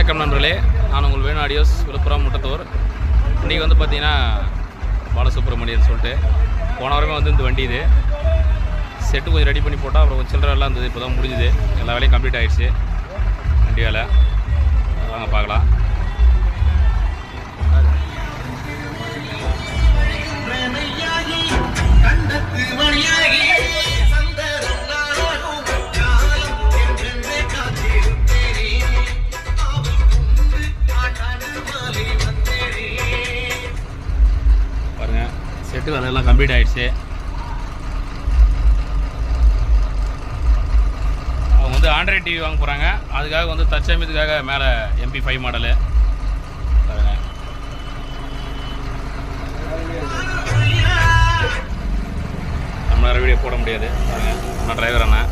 வணக்கம் நண்பர்களே, நான் உங்கள் வேணு ஆடியோஸ் விழுப்புரம் முட்டத்தூர். இன்றைக்கி வந்து பார்த்தீங்கன்னா பாலசுப்ரமணியன் சொல்லிட்டு போன வாரமே வந்து இந்த வண்டி இது செட்டு கொஞ்சம் ரெடி பண்ணி போட்டால் அப்புறம் கொஞ்சம் சில்லறை எல்லாம் இருந்தது. இப்போ தான் முடிஞ்சுது, எல்லா வேலையும் கம்ப்ளீட் ஆகிடுச்சு. வண்டி வேலை வாங்க பார்க்கலாம். பாருங்க, செட்டு வேலையெல்லாம் கம்ப்ளீட் ஆகிடுச்சு. அவங்க வந்து ஆண்ட்ராய்ட் டிவி வாங்க போகிறாங்க. அதுக்காக வந்து தற்சமயத்துக்காக மேலே MP5 மாடலு பாருங்க. நம்மளால வீடியோ போட முடியாது பாருங்க, நம்ம டிரைவர் அண்ணா